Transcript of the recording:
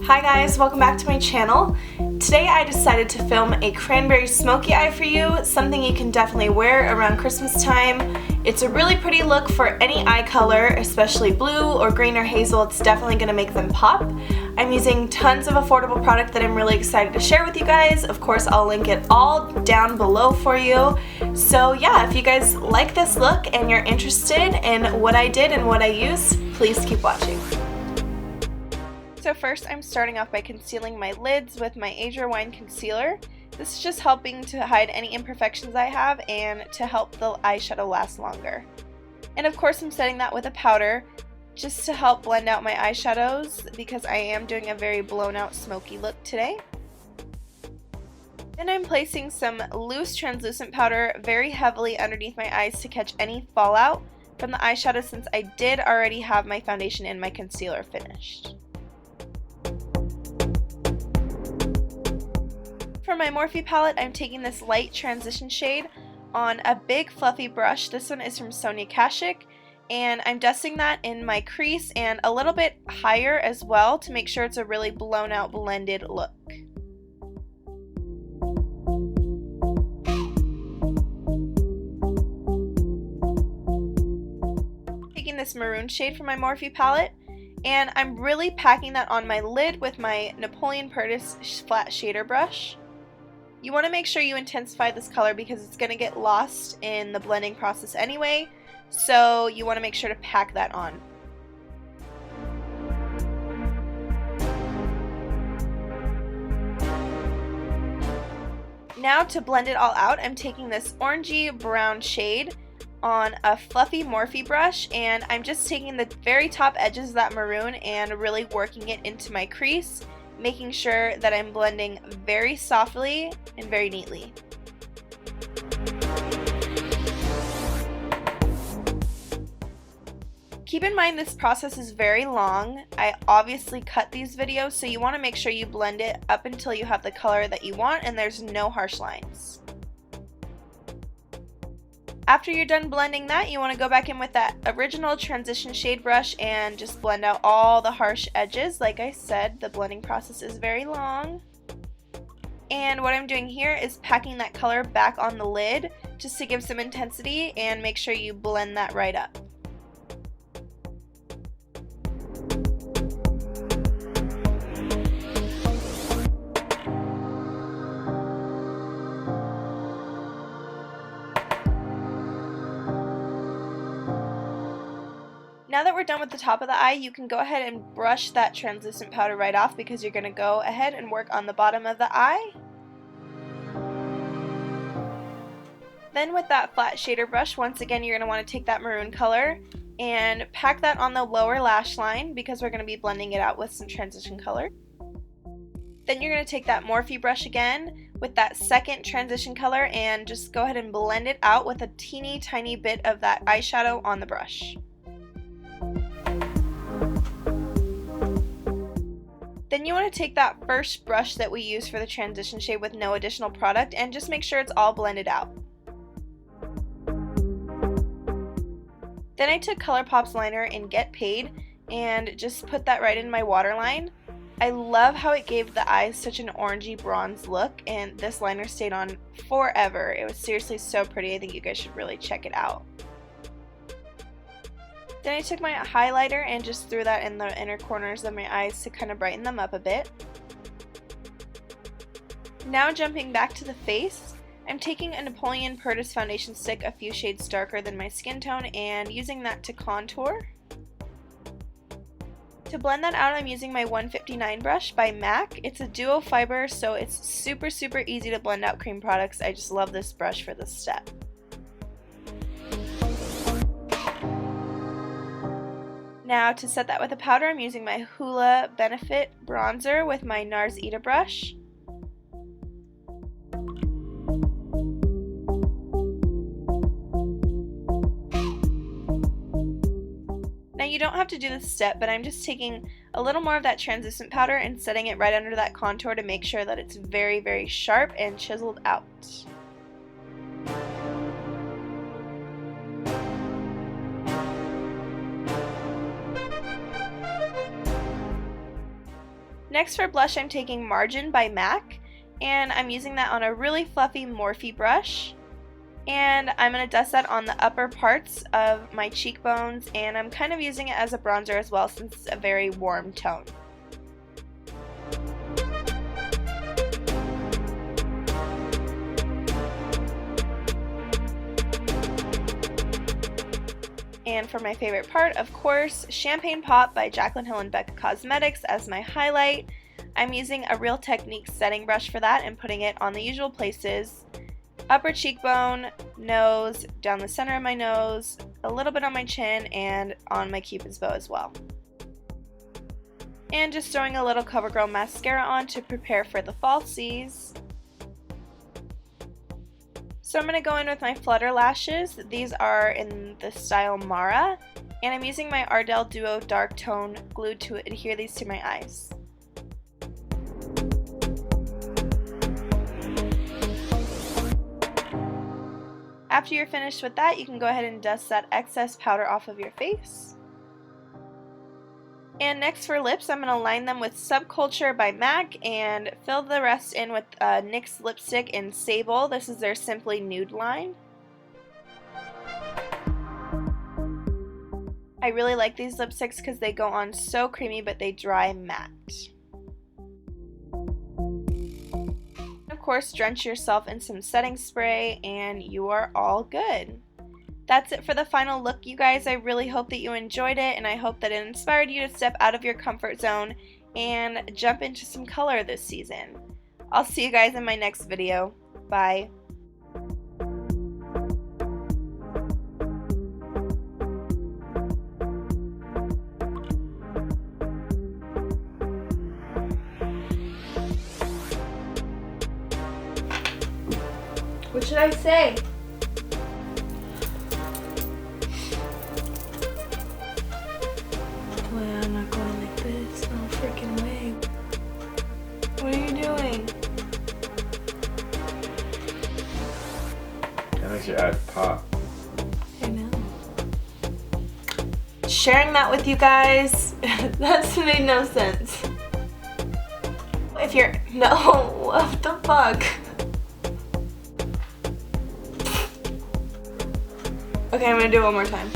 Hi guys, welcome back to my channel. Today I decided to film a cranberry smoky eye for you, something you can definitely wear around Christmas time. It's a really pretty look for any eye color, especially blue or green or hazel. It's definitely going to make them pop. I'm using tons of affordable product that I'm really excited to share with you guys. Of course, I'll link it all down below for you. So yeah, if you guys like this look and you're interested in what I did and what I used, please keep watching. So first I'm starting off by concealing my lids with my Asia Wine Concealer. This is just helping to hide any imperfections I have and to help the eyeshadow last longer. And of course I'm setting that with a powder just to help blend out my eyeshadows because I am doing a very blown out smoky look today. Then I'm placing some loose translucent powder very heavily underneath my eyes to catch any fallout from the eyeshadow since I did already have my foundation and my concealer finished. For my Morphe palette, I'm taking this light transition shade on a big fluffy brush. This one is from Sonia Kashuk, and I'm dusting that in my crease and a little bit higher as well to make sure it's a really blown out blended look. Taking this maroon shade from my Morphe palette, and I'm really packing that on my lid with my Napolen Perdis flat shader brush. You want to make sure you intensify this color because it's going to get lost in the blending process anyway, so you want to make sure to pack that on. Now to blend it all out, I'm taking this orangey brown shade on a fluffy Morphe brush, and I'm just taking the very top edges of that maroon and really working it into my crease, making sure that I'm blending very softly and very neatly. Keep in mind this process is very long. I obviously cut these videos, so you want to make sure you blend it up until you have the color that you want and there's no harsh lines. After you're done blending that, you want to go back in with that original transition shade brush and just blend out all the harsh edges. Like I said, the blending process is very long. And what I'm doing here is packing that color back on the lid just to give some intensity and make sure you blend that right up. Now that we're done with the top of the eye, you can go ahead and brush that translucent powder right off because you're going to go ahead and work on the bottom of the eye. Then with that flat shader brush, once again you're going to want to take that maroon color and pack that on the lower lash line because we're going to be blending it out with some transition color. Then you're going to take that Morphe brush again with that second transition color and just go ahead and blend it out with a teeny tiny bit of that eyeshadow on the brush. Then you want to take that first brush that we used for the transition shade with no additional product and just make sure it's all blended out. Then I took ColourPop's liner in Get Paid and just put that right in my waterline. I love how it gave the eyes such an orangey bronze look, and this liner stayed on forever. It was seriously so pretty. I think you guys should really check it out. Then I took my highlighter and just threw that in the inner corners of my eyes to kind of brighten them up a bit. Now jumping back to the face, I'm taking a Napolen Perdis foundation stick a few shades darker than my skin tone and using that to contour. To blend that out, I'm using my 159 brush by MAC. It's a duo fiber, so it's super easy to blend out cream products. I just love this brush for this step. Now to set that with a powder, I'm using my Hoola Benefit bronzer with my Nars Ita brush. Now you don't have to do this step, but I'm just taking a little more of that translucent powder and setting it right under that contour to make sure that it's very sharp and chiseled out. Next for blush, I'm taking Margin by MAC, and I'm using that on a really fluffy Morphe brush. And I'm going to dust that on the upper parts of my cheekbones, and I'm kind of using it as a bronzer as well since it's a very warm tone. And for my favorite part, of course, Champagne Pop by Jaclyn Hill and Becca Cosmetics as my highlight. I'm using a Real Techniques setting brush for that and putting it on the usual places. Upper cheekbone, nose, down the center of my nose, a little bit on my chin, and on my cupid's bow as well. And just throwing a little CoverGirl mascara on to prepare for the falsies. So I'm going to go in with my Flutter lashes. These are in the style Mara, and I'm using my Ardell Duo Dark Tone glue to adhere these to my eyes. After you're finished with that, you can go ahead and dust that excess powder off of your face. And next for lips, I'm going to line them with Subculture by MAC and fill the rest in with NYX lipstick in Sable. This is their Simply Nude line. I really like these lipsticks because they go on so creamy, but they dry matte. Of course, drench yourself in some setting spray and you are all good. That's it for the final look, you guys. I really hope that you enjoyed it, and I hope that it inspired you to step out of your comfort zone and jump into some color this season. I'll see you guys in my next video. Bye. What should I say? Well, I'm not going like this. No freaking way. What are you doing? That makes your eyes pop. I know. Sharing that with you guys, that's made no sense. If you're, no, what the fuck? Okay, I'm gonna do it one more time.